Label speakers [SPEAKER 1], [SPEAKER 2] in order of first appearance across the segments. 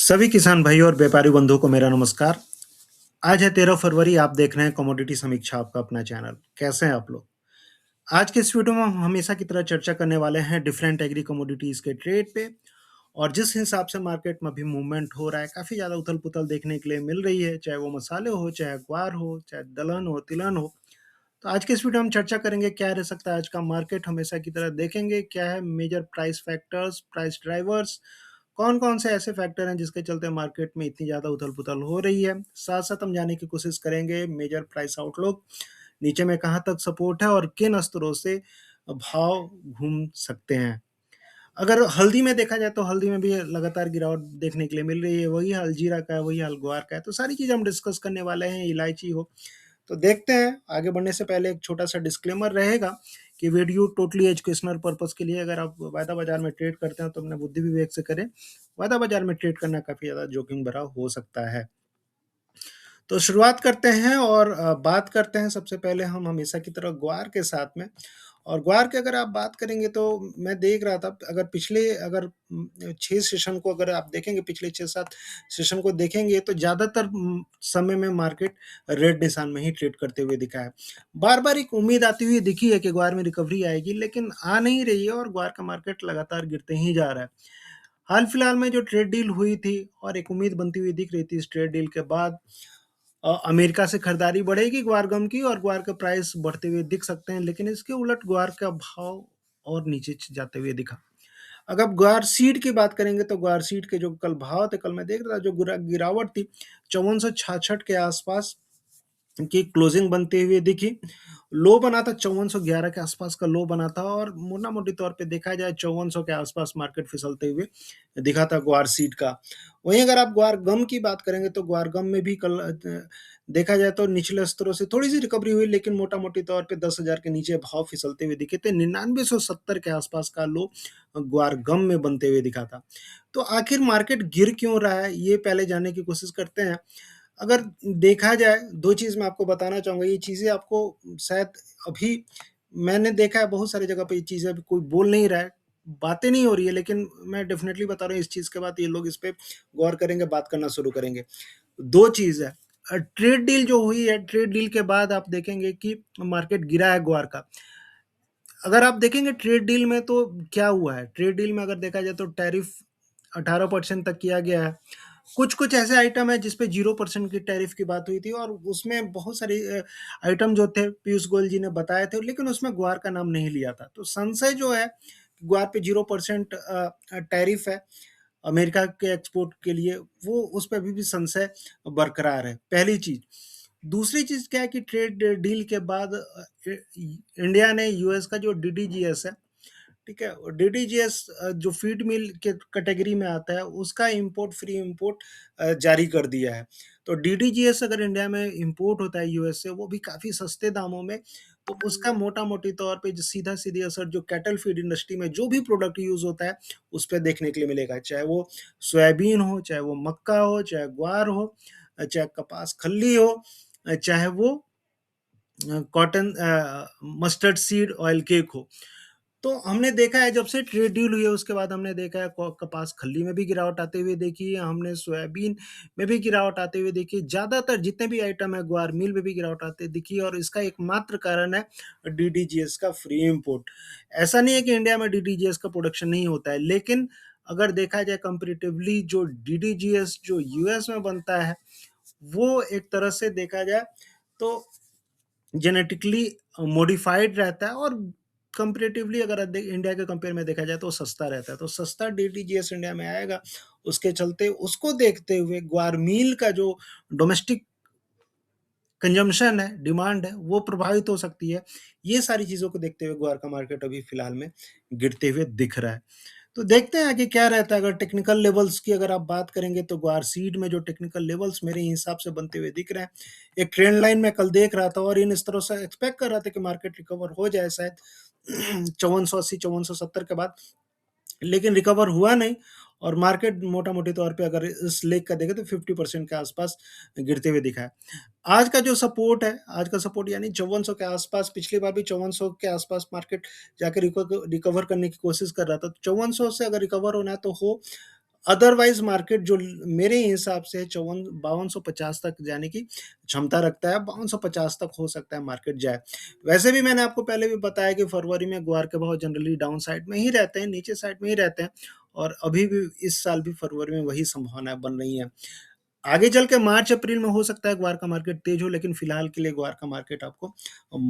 [SPEAKER 1] सभी किसान भाइयों और व्यापारी बंधुओं को मेरा नमस्कार। आज है 13 फरवरी, आप देख रहे हैं कमोडिटी समीक्षा, आपका अपना चैनल। कैसे हैं आप लोग? आज के इस वीडियो में हम हमेशा की तरह चर्चा करने वाले हैं डिफरेंट एग्री कमोडिटीज़ के ट्रेड पे और जिस हिसाब से मार्केट में अभी मूवमेंट हो रहा है, काफ़ी ज़्यादा उथल-पुथल देखने के लिए मिल रही है, चाहे वो मसाले हो, चाहे ग्वार हो, चाहे दलहन हो, तिलहन हो। तो आज के इस वीडियो में हम चर्चा करेंगे क्या रह सकता है आज का मार्केट, हमेशा की तरह देखेंगे क्या है major price factors, price drivers, कौन-कौन से ऐसे फैक्टर हैं जिसके चलते मार्केट में इतनी ज़्यादा उथल-पुथल हो रही है। साथ-साथ हम जानने की कोशिश करेंगे मेजर प्राइस आउटलुक, नीचे में कहाँ तक सपोर्ट है और किन स्तरों से भाव घूम सकते हैं। अगर हल्दी में देखा जाए तो हल्दी में भी लगातार गिरावट देखने के लिए मिल रही है, वही हाल जीरा का है, वही हाल ग्वार का है, तो सारी चीज़ें हम डिस्कस करने वाले हैं, इलायची हो। तो देखते हैं, आगे बढ़ने से पहले एक छोटा-सा डिस्क्लेमर रहेगा कि वीडियो टोटली एजुकेशनल पर्पज़ के लिए, अगर आप वायदा बाज़ार में ट्रेड करते हैं तो अपने बुद्धि विवेक से करें। वायदा बाज़ार में ट्रेड करना काफ़ी ज़्यादा जोखिम भरा हो सकता है। तो शुरुआत करते हैं और बात करते हैं सबसे पहले हम हमेशा की तरह ग्वार के साथ में। और ग्वार की अगर आप बात करेंगे तो मैं देख रहा था, अगर पिछले 6 सेशन को अगर आप देखेंगे, पिछले 6-7 सेशन को देखेंगे तो ज़्यादातर समय में मार्केट रेड निशान में ही ट्रेड करते हुए दिखा है। बार-बार एक उम्मीद आती हुई दिखी है कि ग्वार में रिकवरी आएगी, लेकिन आ नहीं रही है और ग्वार का मार्केट लगातार गिरते ही जा रहा है। हाल-फिलहाल में जो ट्रेड डील हुई थी और एक उम्मीद बनती हुई दिख रही थी इस ट्रेड डील के बाद, अमेरिका से खरीदारी बढ़ेगी ग्वार गम की और ग्वार के प्राइस बढ़ते हुए दिख सकते हैं, लेकिन इसके उलट ग्वार का भाव और नीचे जाते हुए दिखा। अगर ग्वार सीड की बात करेंगे तो ग्वार सीड के जो कल भाव थे, कल मैं देख रहा था जो गिरावट थी 5466 के आसपास की क्लोजिंग बनते हुए दिखी। लो बना था 5411 के आसपास का लो बना था और मोटा-मोटी तौर पे देखा जाए 5400 के आसपास मार्केट फिसलते हुए दिखा था ग्वार सीड का। वहीं अगर आप ग्वार गम की बात करेंगे तो ग्वार गम में भी कल देखा जाए तो निचले स्तरों से थोड़ी-सी रिकवरी हुई, लेकिन मोटा-मोटी तौर पे 10,000 के नीचे भाव फिसलते हुए दिखे थे। 9970 के आसपास का लो ग्वार गम में बनते हुए दिखा था। तो आखिर मार्केट गिर क्यों रहा है, ये पहले जानने की कोशिश करते हैं। अगर देखा जाए, 2 चीज़ मैं आपको बताना चाहूँगा, ये चीज़ें आपको शायद अभी मैंने देखा है बहुत सारी जगह पे ये चीज़ें अभी कोई बोल नहीं रहा है, बातें नहीं हो रही है, लेकिन मैं डेफ़िनेटली बता रहा हूँ इस चीज़ के बाद ये लोग इस पे गौर करेंगे, बात करना शुरू करेंगे। 2 चीज़ है, ट्रेड डील जो हुई है, ट्रेड डील के बाद आप देखेंगे कि मार्केट गिरा है ग्वार का। अगर आप देखेंगे ट्रेड डील में तो क्या हुआ है, ट्रेड डील में अगर देखा जाए तो टैरिफ 18% तक किया गया है। कुछ-कुछ ऐसे आइटम हैं जिस पे 0% की टैरिफ की बात हुई थी और उसमें बहुत सारे आइटम जो थे पीयूष गोयल जी ने बताए थे, लेकिन उसमें ग्वार का नाम नहीं लिया था। तो संशय जो है, ग्वार पे 0% टैरिफ है अमेरिका के एक्सपोर्ट के लिए, वो उस पे अभी भी संशय बरकरार है, पहली चीज़। दूसरी चीज़ क्या है कि ट्रेड डील के बाद इंडिया ने यूएस का जो डीडीजीएस है, ठीक है? और डीडीजीएस जो फीड मिल के कैटेगरी में आता है, उसका इम्पोर्ट फ्री इम्पोर्ट जारी कर दिया है। तो डीडीजीएस अगर इंडिया में इम्पोर्ट होता है यूएस से, वो भी काफ़ी सस्ते दामों में, तो उसका मोटा-मोटी तौर पे जो सीधा-सीधी असर जो कैटल फीड इंडस्ट्री में जो भी प्रोडक्ट यूज़ होता है, उस पे देखने के लिए मिलेगा। चाहे वो सोयाबीन हो, चाहे वो मक्का हो, चाहे ग्वार हो, चाहे कपास खल्ली हो, चाहे वो cotton mustard seed oil cake हो। तो हमने देखा है जब से ट्रेड डील हुई है उसके बाद हमने देखा है कपास खल्ली में भी गिरावट आते हुए देखी है, हमने सोयाबीन में भी गिरावट आते हुए देखी है, ज़्यादातर जितने भी आइटम है ग्वार मिल में भी गिरावट आती दिखी है और इसका एकमात्र कारण है डीडीजीएस का फ्री इंपोर्ट। ऐसा नहीं है कि इंडिया में डीडीजीएस का प्रोडक्शन नहीं होता है, लेकिन अगर देखा जाए कंपेरेटिवली जो डीडीजीएस जो यूएस में बनता है, वो एक तरह से देखा जाए तो जेनेटिकली मॉडिफाइड रहता है और कंपैरेटिवली अगर इंडिया के कंपेयर में देखा जाए तो सस्ता रहता है। तो सस्ता डीटीजीएस इंडिया में आएगा, उसके चलते उसको देखते हुए ग्वार मील का जो डोमेस्टिक कंजम्पशन है, डिमांड है, वो प्रभावित हो सकती है। ये सारी चीज़ों को देखते हुए ग्वार का मार्केट अभी फिलहाल में गिरते हुए दिख रहा है। तो देखते हैं आगे क्या रहता है। अगर टेक्निकल लेवल्स की अगर आप बात करेंगे तो ग्वार सीड में जो टेक्निकल लेवल्स मेरे हिसाब से बनते हुए दिख रहे हैं, एक ट्रेंड लाइन में कल देख रहा था और इन स्तरों से एक्सपेक्ट कर रहा था कि मार्केट रिकवर हो जाए शायद 5480 5470 के बाद, लेकिन रिकवर हुआ नहीं और मार्केट मोटा-मोटी तौर पे अगर इस लेग का देखें तो 50% के आसपास गिरते हुए दिखा है। आज का जो सपोर्ट है, आज का सपोर्ट यानी 5400 के आसपास, पिछली बार भी 5400 के आसपास मार्केट जाके रिकवर करने की कोशिश कर रहा था। 5400 से अगर रिकवर होना है तो हो अदरवाइज़ मार्केट जो मेरे हिसाब से 54 5250 तक जाने की क्षमता रखता है, 5250 तक हो सकता है मार्केट जाए। वैसे भी मैंने आपको पहले भी बताया कि फरवरी में ग्वार के भाव जनरली डाउन साइड में ही रहते हैं, नीचे साइड में ही रहते हैं और अभी भी इस साल भी फरवरी में वही संभावनाएँ बन रही हैं। आगे चल के मार्च-अप्रैल में हो सकता है ग्वार का मार्केट तेज़ हो, लेकिन फिलहाल के लिए ग्वार का मार्केट आपको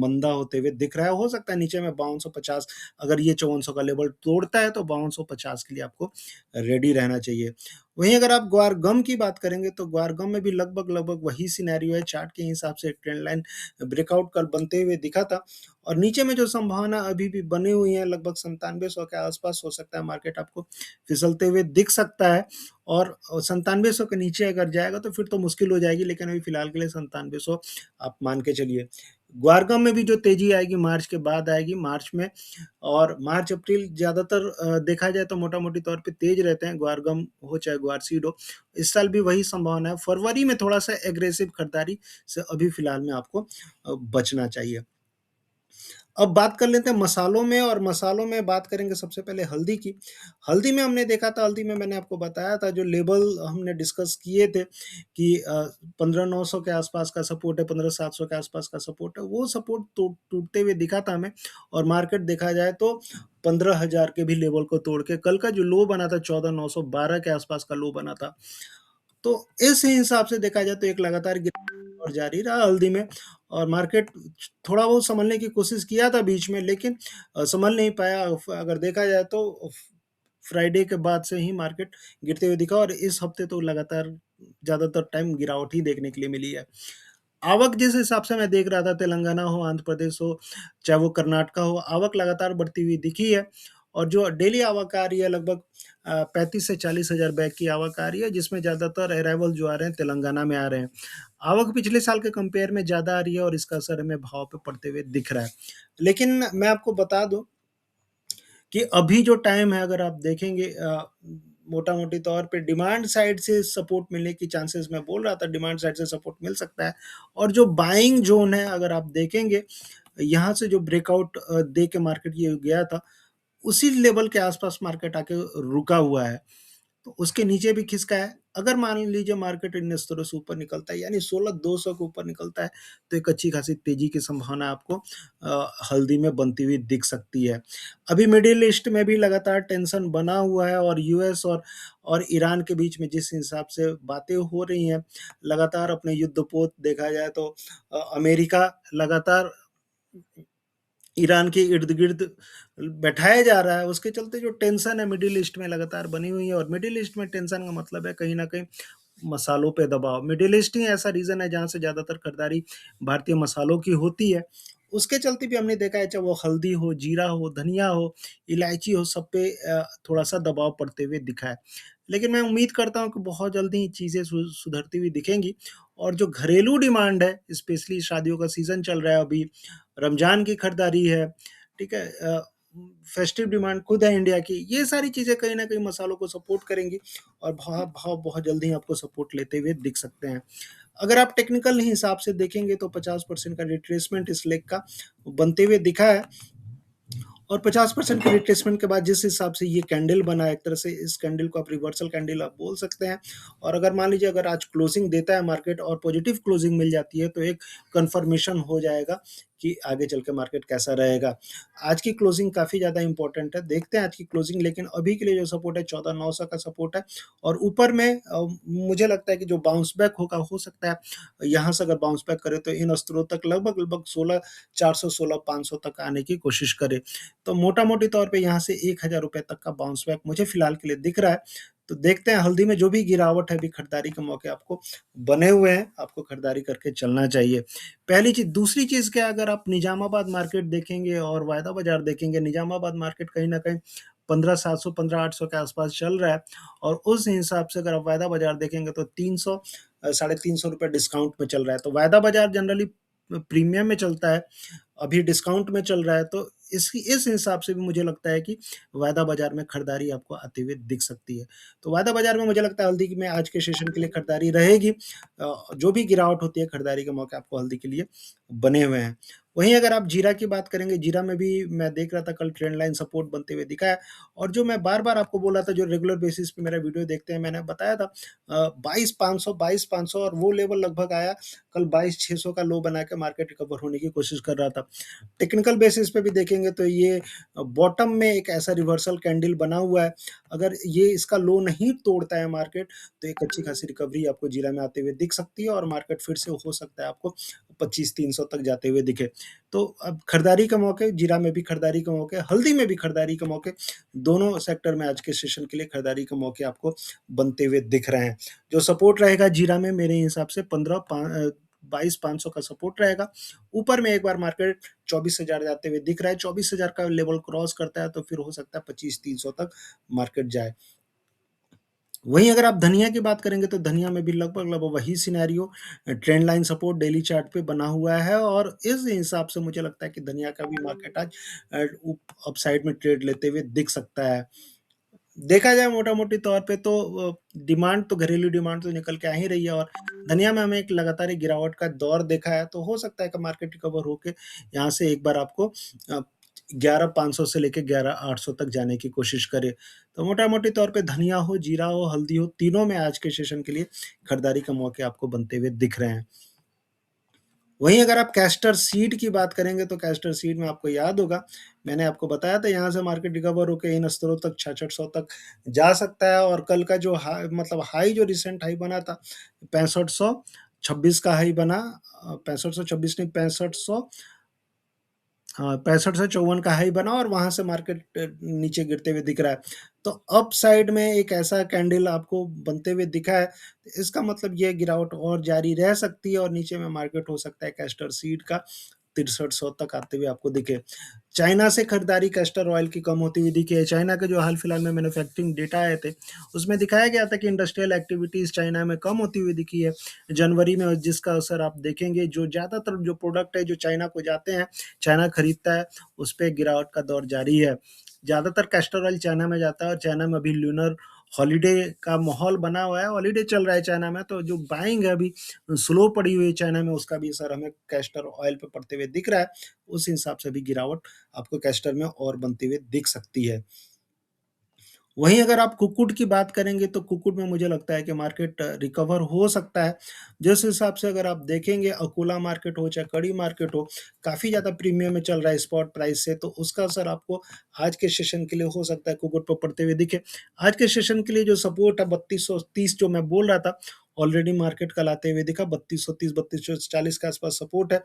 [SPEAKER 1] मंदा होते हुए दिख रहा है। हो सकता है नीचे में 5250 अगर ये 5400 का लेवल तोड़ता है तो 5250 के लिए आपको रेडी रहना चाहिए। वहीं अगर आप ग्वार गम की बात करेंगे तो ग्वार गम में भी लगभग-लगभग वही सिनेरियो है, चार्ट के हिसाब से ट्रेंड लाइन ब्रेकआउट कल बनते हुए दिखा था और नीचे में जो संभावना अभी भी बनी हुई है लगभग 9700 के आस-पास हो सकता है मार्केट आपको फिसलते हुए दिख सकता है। और 9700 के नीचे अगर जाएगा तो फिर तो मुश्किल हो जाएगी, लेकिन अभी फिलहाल के लिए 9700 आप मान के चलिए। ग्वारगम में भी जो तेज़ी आएगी मार्च के बाद आएगी, मार्च में और मार्च-अप्रैल ज़्यादातर देखा जाए तो मोटा-मोटी तौर पे तेज़ रहते हैं, ग्वारगम हो चाहे ग्वारसीड हो। इस साल भी वही संभावना है, फरवरी में थोड़ा-सा एग्रेसिव खरीदारी से अभी फिलहाल में आपको बचना चाहिए। अब बात कर लेते हैं मसालों में और मसालों में बात करेंगे सबसे पहले हल्दी की। हल्दी में हमने देखा था, हल्दी में मैंने आपको बताया था जो लेवल हमने डिस्कस किए थे कि 15,900 के आसपास का सपोर्ट है, 15,700 के आसपास का सपोर्ट है, वो सपोर्ट टूटते हुए दिखा था हमें और मार्केट देखा जाए तो 15,000 के भी लेवल को तोड़ के कल का जो लो बना था 14,912 के आसपास का लो बना था। तो इस हिसाब से देखा जाए तो एक लगातार गिरावट और जारी रहा हल्दी में और मार्केट थोड़ा बहुत संभलने की कोशिश किया था बीच में, लेकिन संभल नहीं पाया। अगर देखा जाए तो फ्राइडे के बाद से ही मार्केट गिरते हुए दिखा और इस हफ्ते तो लगातार ज़्यादातर टाइम गिरावट ही देखने के लिए मिली है। आवक जिस हिसाब से मैं देख रहा था तेलंगाना हो, आंध्र प्रदेश हो, चाहे वो कर्नाटका हो, आवक लगातार बढ़ती हुई दिखी है और जो डेली आवक आ रही है लगभग 35 से 40 हज़ार बैग की आवक आ रही है, जिसमें ज़्यादातर अराइवल जो आ रहे हैं तेलंगाना में आ रहे हैं। आवक पिछले साल के कंपेयर में ज़्यादा आ रही है और इसका असर हमें भाव पे पड़ते हुए दिख रहा है। लेकिन मैं आपको बता दूँ कि अभी जो टाइम है अगर आप देखेंगे मोटा-मोटी तौर पे डिमांड साइड से सपोर्ट मिलने की चांसेस मैं बोल रहा था, डिमांड साइड से सपोर्ट मिल सकता है और जो बाइंग ज़ोन है अगर आप देखेंगे, यहाँ से जो ब्रेकआउट दे के मार्केट ये गया था, उसी लेवल के आस-पास मार्केट आके रुका हुआ है। तो उसके नीचे भी खिसका है। अगर मान लीजिए मार्केट इन स्तरों से ऊपर निकलता है यानी 16,200 के ऊपर निकलता है, तो एक अच्छी खासी तेज़ी की संभावना आपको हल्दी में बनती हुई दिख सकती है। अभी मिडल ईस्ट में भी लगातार टेंशन बना हुआ है और यूएस और ईरान के बीच में जिस हिसाब से बातें हो रही हैं, लगातार अपने युद्धपोत देखा जाए तो अमेरिका लगातार ईरान के इर्द-गिर्द बैठाया जा रहा है, उसके चलते जो टेंशन है मिडल ईस्ट में लगातार बनी हुई है और मिडल ईस्ट में टेंशन का मतलब है कहीं न कहीं मसालों पे दबाव। मिडल ईस्ट ही ऐसा रीज़न है जहाँ से ज़्यादातर खरीदारी भारतीय मसालों की होती है। उसके चलते भी हमने देखा है चाहे वो हल्दी हो, जीरा हो, धनिया हो, इलायची हो, सब पे थोड़ा-सा दबाव पड़ते हुए दिखा है। लेकिन मैं उम्मीद करता हूँ कि बहुत जल्दी ही चीज़ें सुधरती हुई दिखेंगी और जो घरेलू डिमांड है, स्पेशली शादियों का सीज़न चल रहा है अभी, रमज़ान की खरीदारी है, ठीक है? फेस्टिव डिमांड खुद है इंडिया की, ये सारी चीज़ें कहीं न कहीं मसालों को सपोर्ट करेंगी और भाव भाव बहुत जल्दी ही आपको सपोर्ट लेते हुए दिख सकते हैं। अगर आप टेक्निकल हिसाब से देखेंगे तो 50% का रिट्रेसमेंट इस लेग का बनते हुए दिखा है और 50% के रिट्रेसमेंट के बाद जिस हिसाब से ये कैंडल बना है, एक तरह से इस कैंडल को आप रिवर्सल कैंडल आप बोल सकते हैं और अगर मान लीजिए अगर आज क्लोजिंग देता है मार्केट और पॉजिटिव क्लोजिंग मिल जाती है, तो एक कन्फर्मेशन हो जाएगा कि आगे चल के मार्केट कैसा रहेगा। आज की क्लोजिंग काफ़ी ज़्यादा इम्पोर्टेंट है, देखते हैं आज की क्लोजिंग, लेकिन अभी के लिए जो सपोर्ट है 14,900 का सपोर्ट है और ऊपर में मुझे लगता है कि जो बाउंस बैक होगा, हो सकता है यहाँ से अगर बाउंस बैक करे तो इन स्तरों तक लगभग-लगभग 16,400 16,500 तक आने की कोशिश करे। तो मोटा-मोटी तौर पे यहाँ से ₹1,000 तक का बाउंस बैक मुझे फ़िलहाल के लिए दिख रहा है। तो देखते हैं हल्दी में जो भी गिरावट है, अभी खरीदारी के मौके आपको बने हुए हैं, आपको खरीदारी करके चलना चाहिए। पहली चीज़, दूसरी चीज़ क्या है, अगर आप निज़ामाबाद मार्केट देखेंगे और वायदा बाज़ार देखेंगे, निज़ामाबाद मार्केट कहीं न कहीं 15,700 15,800 के आस-पास चल रहा है और उस हिसाब से अगर आप वायदा बाज़ार देखेंगे तो 300 साढ़े ₹300 डिस्काउंट में चल रहा है। तो वायदा बाज़ार जनरली प्रीमियम में चलता है, अभी डिस्काउंट में चल रहा है, तो इस हिसाब से भी मुझे लगता है कि वायदा बाज़ार में खरीदारी आपको आते हुए दिख सकती है। तो वायदा बाज़ार में मुझे लगता है हल्दी की में आज के सेशन के लिए खरीदारी रहेगी। जो भी गिरावट होती है खरीदारी के मौके आपको हल्दी के लिए बने हुए हैं। वहीं अगर आप जीरा की बात करेंगे, जीरा में भी मैं देख रहा था कल ट्रेंड लाइन सपोर्ट बनते हुए दिखा है। और जो मैं बार-बार आपको बोल रहा था, जो रेगुलर बेसिस पे मेरा वीडियो देखते हैं, मैंने बताया था 22,500 और वो लेवल लगभग आया कल 22,600 का लो बना के मार्केट रिकवर होने की कोशिश कर रहा था। टेक्निकल बेसिस पे भी देखेंगे तो ये बॉटम में एक ऐसा रिवर्सल कैंडल बना हुआ है। अगर ये इसका लो नहीं तोड़ता है मार्केट, तो एक अच्छी खासी रिकवरी आपको जीरा में आते हुए दिख सकती है और मार्केट फिर से हो सकता है आपको 25,300 तक जाते हुए दिखे। तो अब खरीदारी के मौके, जीरा में भी खरीदारी के मौके, हल्दी में भी खरीदारी के मौके, दोनों सेक्टर में आज के सेशन के लिए खरीदारी के मौके आपको बनते हुए दिख रहे हैं। जो सपोर्ट रहेगा जीरा में मेरे हिसाब से 22,500 का सपोर्ट रहेगा। ऊपर में एक बार मार्केट 24,000 जाते हुए दिख रहा है। 24,000 का लेवल क्रॉस करता है तो फिर हो सकता है 25,300 तक मार्केट जाए। वहीं अगर आप धनिया की बात करेंगे तो धनिया में भी लगभग-लगभग वही scenario, trend line support daily chart पे बना हुआ है और इस हिसाब से मुझे लगता है कि धनिया का भी मार्केट आज अ, उप अपसाइड में ट्रेड लेते हुए दिख सकता है। देखा जाए मोटा-मोटी तौर पे तो डिमांड तो घरेलू डिमांड तो निकल के आ ही रही है और धनिया में हमें एक लगातार एक गिरावट का दौर देखा है, तो हो सकता है कि मार्केट रिकवर होके यहाँ से एक बार आपको अ, 11,500 से लेके 11,800 तक जाने की कोशिश करे। तो मोटा-मोटी तौर पे धनिया हो, जीरा हो, हल्दी हो, तीनों में आज के सेशन के लिए खरीदारी के मौके आपको बनते हुए दिख रहे हैं। वहीं अगर आप कैस्टर सीड की बात करेंगे तो कैस्टर सीड में आपको याद होगा, मैंने आपको बताया था यहाँ से मार्केट रिकवर होके इन स्तरों तक 6600 तक जा सकता है और कल का जो हाई जो रिसेंट हाई बना था 6526 का हाई बना, 6526 नहीं 6500, हाँ, 65 से 54 का हाई बना और वहाँ से मार्केट नीचे गिरते हुए दिख रहा है। तो अप साइड में एक ऐसा कैंडल आपको बनते हुए दिखा है, इसका मतलब ये गिरावट और जारी रह सकती है और नीचे में मार्केट हो सकता है कैस्टर सीड का 6300 तक आते हुए आपको दिखे। चाइना से खरीदारी कैस्टर ऑयल की कम होती हुई दिखी है। चाइना के जो हाल-फिलहाल में मैन्युफैक्चरिंग डेटा आए थे, उसमें दिखाया गया था कि इंडस्ट्रियल एक्टिविटीज़ चाइना में कम होती हुई दिखी है। जनवरी में जिसका असर आप देखेंगे, जो ज़्यादातर जो प्रोडक्ट है जो चाइना को जाते हैं, चाइना खरीदता है, उस पे गिरावट का दौर जारी है। ज़्यादातर कैस्टर ऑयल चाइना में जाता है और चाइना में अभी ल्यूनर हॉलिडे का माहौल बना हुआ है, हॉलिडे चल रहा है चाइना में, तो जो बाइंग है अभी स्लो पड़ी हुई है चाइना में, उसका भी असर हमें कैस्टर ऑयल पे पड़ते हुए दिख रहा है। उस हिसाब से भी गिरावट आपको कैस्टर में और बनते हुए दिख सकती है। वहीं अगर आप कुक्कुट की बात करेंगे तो कुक्कुट में मुझे लगता है कि मार्केट रिकवर हो सकता है। जिस हिसाब से अगर आप देखेंगे अकोला मार्केट हो चाहे कड़ी मार्केट हो, काफ़ी ज़्यादा प्रीमियम में चल रहा है स्पॉट प्राइस से, तो उसका असर आपको आज के सेशन के लिए हो सकता है कुक्कुट पे पड़ते हुए दिखे। आज के सेशन के लिए जो सपोर्ट है 3230 जो मैं बोल रहा था, ऑलरेडी मार्केट कल आते हुए दिखा 3230 3240 के आसपास सपोर्ट है।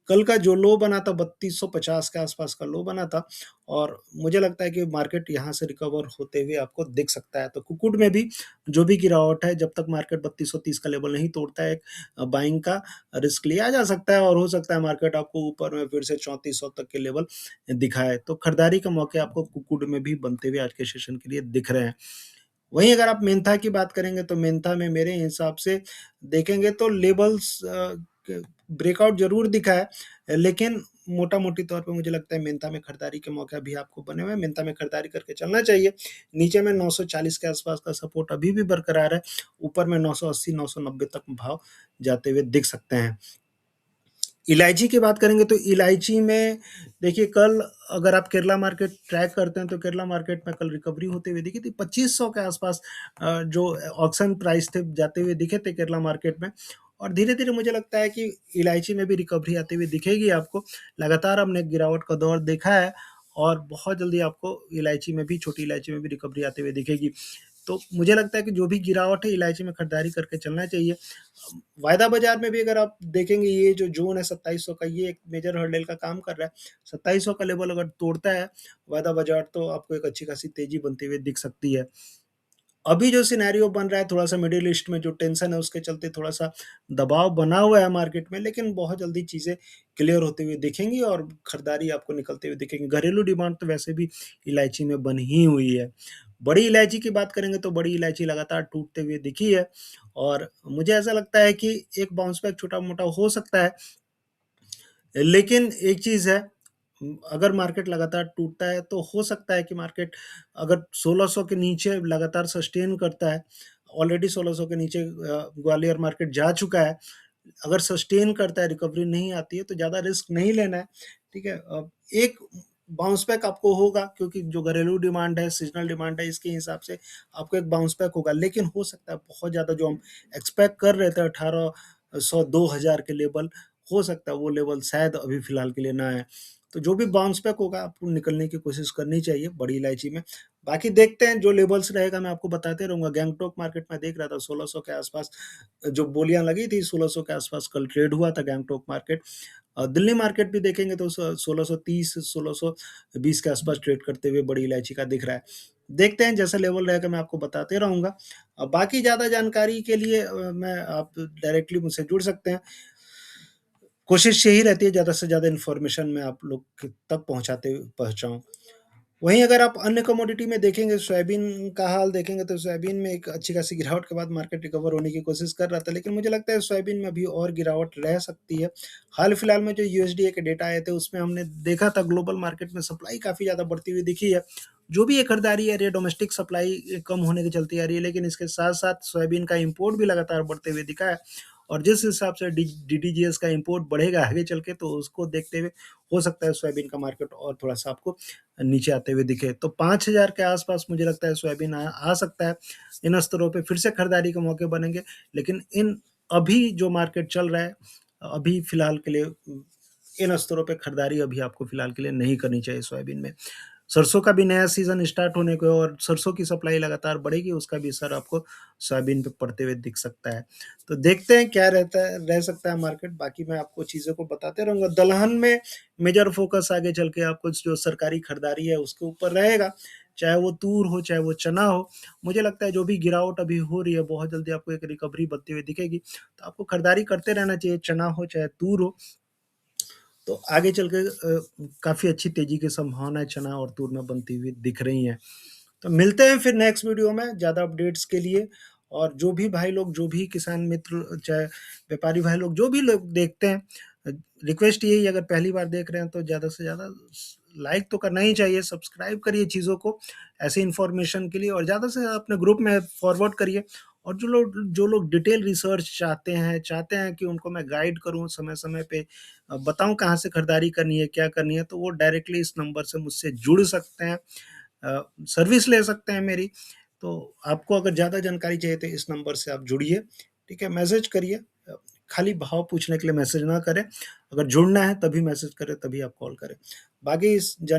[SPEAKER 1] कल का जो लो बना था 3250 के आसपास का लो बना था और मुझे लगता है कि मार्केट यहाँ से रिकवर होते हुए आपको दिख सकता है। तो कुक्कुट में भी जो भी गिरावट है, जब तक मार्केट 3230 का लेवल नहीं तोड़ता है, बाइंग का रिस्क लिया जा सकता है और हो सकता है मार्केट आपको ऊपर में फिर से 3400 तक के लेवल दिखाए। तो खरीदारी के मौके आपको कुक्कुट में भी बनते हुए आज के सेशन के लिए दिख रहे हैं। वहीं अगर आप मेंथा की बात करेंगे तो मेंथा में मेरे हिसाब से देखेंगे तो लेवल्स ब्रेकआउट ज़रूर दिखा है, लेकिन मोटा-मोटी तौर पे मुझे लगता है मेंथा में खरीदारी के मौके अभी आपको बने हुए हैं, मेंथा में खरीदारी करके चलना चाहिए। नीचे में 940 के आसपास का सपोर्ट अभी भी बरकरार है, ऊपर में 980 990 तक भाव जाते हुए दिख सकते हैं। इलायची की बात करेंगे तो इलायची में देखिए कल अगर आप केरला मार्केट ट्रैक करते हैं तो केरला मार्केट में कल रिकवरी होते हुए दिखी थी 2500 के आसपास, जो ऑक्शन प्राइस थे जाते हुए दिखे थे केरला मार्केट में और धीरे-धीरे मुझे लगता है कि इलायची में भी रिकवरी आते हुए दिखेगी आपको। लगातार हमने गिरावट का दौर देखा है और बहुत जल्दी आपको इलायची में भी, छोटी इलायची में भी रिकवरी आते हुए दिखेगी। तो मुझे लगता है कि जो भी गिरावट है इलायची में खरीदारी करके चलना चाहिए। वायदा बाजार में भी अगर आप देखेंगे ये जो ज़ोन है 2700 का, ये एक मेजर हर्डल का काम कर रहा है। 2700 का लेवल अगर तोड़ता है वायदा बाजार तो आपको एक अच्छी खासी तेज़ी बनते हुए दिख सकती है। अभी जो सिनेरियो बन रहा है थोड़ा-सा मिडल ईस्ट में जो टेंशन है उसके चलते थोड़ा-सा दबाव बना हुआ है मार्केट में, लेकिन बहुत जल्दी चीज़ें क्लियर होते हुए दिखेंगी और खरीदारी आपको निकलते हुए दिखेंगी। घरेलू डिमांड तो वैसे भी इलायची में बनी ही हुई है। बड़ी इलायची की बात करेंगे तो बड़ी इलायची लगातार टूटते हुए दिखी है और मुझे ऐसा लगता है कि एक बाउंस बैक छोटा-मोटा हो सकता है। लेकिन एक चीज़ है, अगर मार्केट लगातार टूटता है तो हो सकता है कि मार्केट अगर 1600 के नीचे लगातार सस्टेन करता है, ऑलरेडी 1600 के नीचे ग्वालियर मार्केट जा चुका है। अगर सस्टेन करता है, रिकवरी नहीं आती है तो ज़्यादा रिस्क नहीं लेना है, ठीक है? एक बाउंस बैक आपको होगा क्योंकि जो घरेलू डिमांड है, सीज़नल डिमांड है, इसके हिसाब से आपको एक बाउंस बैक होगा। लेकिन हो सकता है बहुत ज़्यादा जो हम एक्सपेक्ट कर रहे थे 1800 2000 के लेवल, हो सकता है वो लेवल शायद अभी फ़िलहाल के लिए ना आए। तो जो भी बाउंस बैक होगा आपको निकलने की कोशिश करनी चाहिए बड़ी इलायची में। बाकी देखते हैं जो लेवल्स रहेगा मैं आपको बताते रहूँगा। गैंगटॉक मार्केट में देख रहा था 1600 के आस-पास जो बोलियाँ लगी थी, 1600 के आस-पास कल ट्रेड हुआ था गैंगटॉक मार्केट। दिल्ली मार्केट भी देखेंगे तो 1630 1620 के आस-पास ट्रेड करते हुए बड़ी इलायची का दिख रहा है। देखते हैं जैसा लेवल रहेगा मैं आपको बताते रहूँगा। बाकी ज़्यादा जानकारी के लिए मैं आप डायरेक्टली मुझसे जुड़ सकते हैं। कोशिश यही रहती है ज़्यादा से ज़्यादा इन्फॉर्मेशन मैं आप लोग के तक पहुँचाऊँ। वहीं अगर आप अन्य कमोडिटी में देखेंगे, सोयाबीन का हाल देखेंगे तो सोयाबीन में एक अच्छी खासी गिरावट के बाद मार्केट रिकवर होने की कोशिश कर रहा था, लेकिन मुझे लगता है सोयाबीन में अभी और गिरावट रह सकती है। हाल-फिलहाल में जो यूएसडीए के डेटा आए थे उसमें हमने देखा था ग्लोबल मार्केट में सप्लाई काफ़ी ज़्यादा बढ़ती हुई दिखी है। जो भी ये खरीदारी आ रही है डोमेस्टिक सप्लाई कम होने की चलती आ रही है, लेकिन इसके साथ-साथ सोयाबीन का इम्पोर्ट भी लगातार बढ़ते हुए दिखा है। और जिस हिसाब से डीडीजीएस का इम्पोर्ट बढ़ेगा आगे चल के, तो उसको देखते हुए हो सकता है सोयाबीन का मार्केट और थोड़ा-सा आपको नीचे आते हुए दिखे। तो 5000 के आस-पास मुझे लगता है सोयाबीन आ सकता है। इन स्तरों पे फिर से खरीदारी के मौके बनेंगे, लेकिन अभी जो मार्केट चल रहा है, अभी फ़िलहाल के लिए इन स्तरों पे खरीदारी अभी आपको फ़िलहाल के लिए नहीं करनी चाहिए सोयाबीन में। सरसों का भी नया सीज़न स्टार्ट होने को है और सरसों की सप्लाई लगातार बढ़ेगी, उसका भी असर आपको सोयाबीन पे पड़ते हुए दिख सकता है। तो देखते हैं क्या रह सकता है मार्केट, बाकी मैं आपको चीज़ों को बताते रहूँगा। दलहन में मेजर फ़ोकस आगे चल के आपको जो सरकारी खरीदारी है उसके ऊपर रहेगा, चाहे वो तूर हो, चाहे वो चना हो। मुझे लगता है जो भी गिरावट अभी हो रही है, बहुत जल्दी आपको एक रिकवरी बनती हुई दिखेगी, तो आपको खरीदारी करते रहना चाहिए, चना हो चाहे तूर हो। तो आगे चल के काफ़ी अच्छी तेज़ी की संभावनाएँ चना और तूर में बनती हुई दिख रही हैं। तो मिलते हैं फिर नेक्स्ट वीडियो में ज़्यादा अपडेट्स के लिए। और जो भी भाई लोग, जो भी किसान मित्र, चाहे व्यापारी भाई लोग, जो भी लोग देखते हैं, रिक्वेस्ट यही है अगर पहली बार देख रहे हैं तो ज़्यादा से ज़्यादा लाइक तो करना ही चाहिए, सब्सक्राइब करिए चीज़ों को ऐसी इन्फॉर्मेशन के लिए और ज़्यादा से ज़्यादा अपने ग्रुप में फॉरवर्ड करिए। और जो लोग डिटेल रिसर्च चाहते हैं कि उनको मैं गाइड करूँ समय-समय पे, बताऊँ कहाँ से खरीदारी करनी है, क्या करनी है, तो वो डायरेक्टली इस नंबर से मुझसे जुड़ सकते हैं, सर्विस ले सकते हैं मेरी। तो आपको अगर ज़्यादा जानकारी चाहिए तो इस नंबर से आप जुड़िए, ठीक है? मैसेज करिए, खाली भाव पूछने के लिए मैसेज ना करें। अगर जुड़ना है तभी मैसेज करें, तभी आप कॉल करें। बाकी इस जान